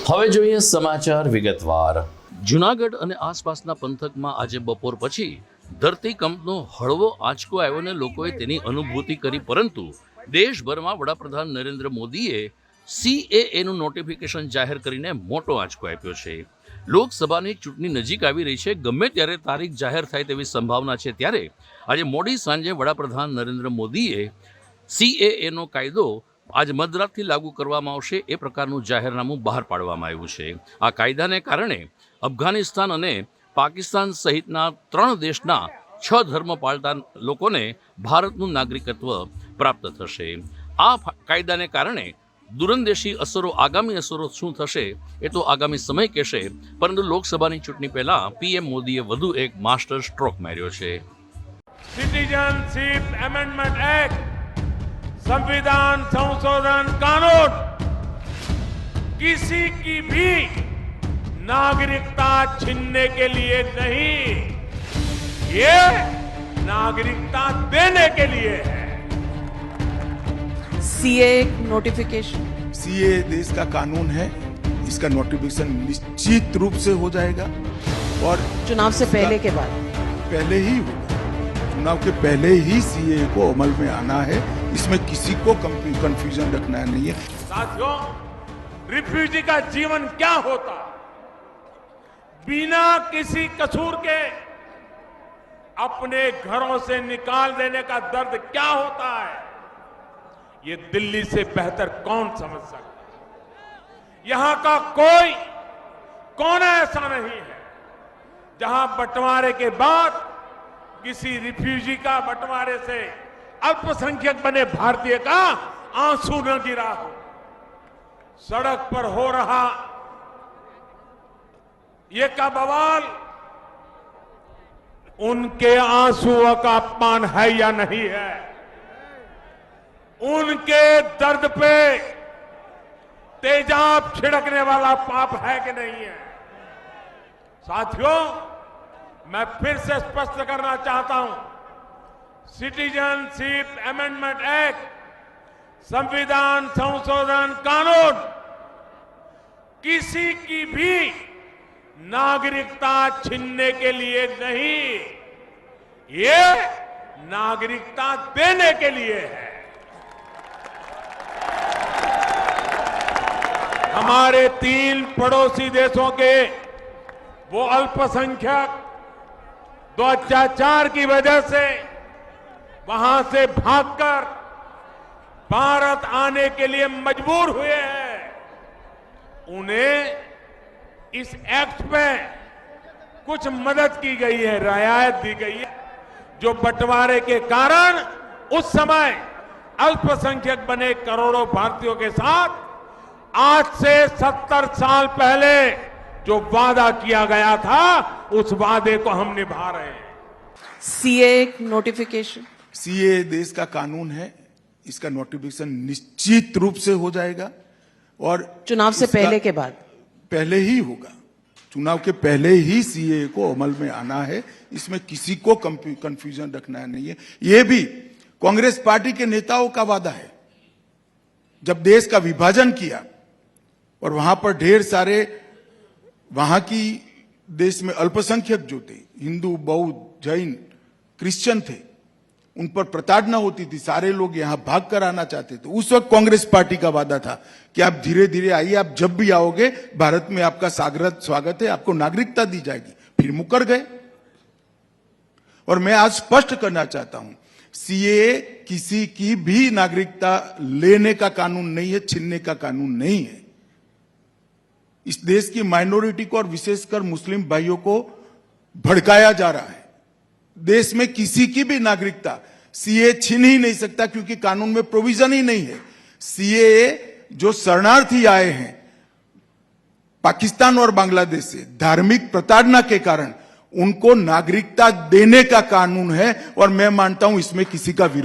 હવે જોઈએ સમાચાર વિગતવાર। જૂનાગઢ અને આસપાસના પંથકમાં આજે બપોર પછી ધરતીકંપનો હળવો આંચકો આવ્યો અને લોકોએ તેની અનુભૂતિ કરી, પરંતુ દેશભરમાં વડાપ્રધાન નરેન્દ્ર મોદીએ CAAનું નોટિફિકેશન જાહેર કરીને મોટો આંચકો આપ્યો છે। લોકસભાની ચૂંટણી નજીક આવી રહી છે, ગમે ત્યારે તારીખ જાહેર થાય તેવી સંભાવના છે, ત્યારે આજે મોડી સાંજે વડાપ્રધાન નરેન્દ્ર મોદીએ CAAનો કાયદો આજ મધરાતથી લાગુ કરવામાં આવશે એ પ્રકારનું જાહેરનામું બહાર પાડવામાં આવ્યું છે। આ કાયદાને કારણે અફઘાનિસ્તાન અને પાકિસ્તાન સહિતના 3 દેશના 6 ધર્મ પાળતા લોકોને ભારતનું નાગરિકત્વ પ્રાપ્ત થશે। આ કાયદાને કારણે દૂરંદેશી અસરો, આગામી અસરો શું થશે એ તો આગામી સમય કહેશે, પરંતુ લોકસભાની ચૂંટણી પહેલા PM મોદીએ વધુ એક માસ્ટર સ્ટ્રોક માર્યો છે। सिटीजनशिप अमेंडमेंट एक्ट, संविधान संशोधन कानून किसी की भी नागरिकता छीनने के लिए नहीं, ये नागरिकता देने के लिए है। सीए नोटिफिकेशन, सीए देश का कानून है, इसका नोटिफिकेशन निश्चित रूप से हो जाएगा और चुनाव से पहले के बाद पहले ही होगा। चुनाव के पहले ही सीए को अमल में आना है, इसमें किसी को कंफ्यूजन रखना नहीं है। साथियों, रिफ्यूजी का जीवन क्या होता, बिना किसी कसूर के अपने घरों से निकाल देने का दर्द क्या होता है, ये दिल्ली से बेहतर कौन समझ सकता है। यहां का कोई कोना ऐसा नहीं है जहां बंटवारे के बाद किसी रिफ्यूजी का बंटवारे से अल्पसंख्यक बने भारतीय का आंसू न गिरा हो। सड़क पर हो रहा ये का बवाल उनके आंसुओं का अपमान है या नहीं है, उनके दर्द पे तेजाब छिड़कने वाला पाप है कि नहीं है। साथियों, मैं फिर से स्पष्ट करना चाहता हूं, सिटीजनशिप अमेंडमेंट एक्ट, संविधान संशोधन कानून किसी की भी नागरिकता छीनने के लिए नहीं, ये नागरिकता देने के लिए है। हमारे 3 पड़ोसी देशों के वो अल्पसंख्यक 2004 की वजह से वहां से भागकर भारत आने के लिए मजबूर हुए हैं, उन्हें इस एक्ट में कुछ मदद की गई है, रियायत दी गई है, जो बंटवारे के कारण उस समय अल्पसंख्यक बने करोड़ों भारतीयों के साथ आज से 70 साल पहले जो वादा किया गया था, उस वादे को हम निभा रहे हैं। सीए नोटिफिकेशन, सीए देश का कानून है, इसका नोटिफिकेशन निश्चित रूप से हो जाएगा और चुनाव से पहले के बाद पहले ही होगा। चुनाव के पहले ही सीए को अमल में आना है, इसमें किसी को कंफ्यूजन रखना नहीं है। ये भी कांग्रेस पार्टी के नेताओं का वादा है। जब देश का विभाजन किया और वहां पर ढेर सारे वहां की देश में अल्पसंख्यक जो थे, हिंदू, बौद्ध, जैन, क्रिश्चियन थे, उन पर प्रताड़ना होती थी, सारे लोग यहां भाग कर आना चाहते थे। उस वक्त कांग्रेस पार्टी का वादा था कि आप धीरे धीरे आइए, आप जब भी आओगे भारत में आपका स्वागत है, आपको नागरिकता दी जाएगी। फिर मुकर गए। और मैं आज स्पष्ट करना चाहता हूं, सीए किसी की भी नागरिकता लेने का कानून नहीं है, छीनने का कानून नहीं है। इस देश की माइनॉरिटी को और विशेषकर मुस्लिम भाइयों को भड़काया जा रहा है। देश में किसी की भी नागरिकता सीए छीन ही नहीं सकता, क्योंकि कानून में प्रोविजन ही नहीं है। सीए जो शरणार्थी आए हैं पाकिस्तान और बांग्लादेश से धार्मिक प्रताड़ना के कारण, उनको नागरिकता देने का कानून है और मैं मानता हूं इसमें किसी का विरोध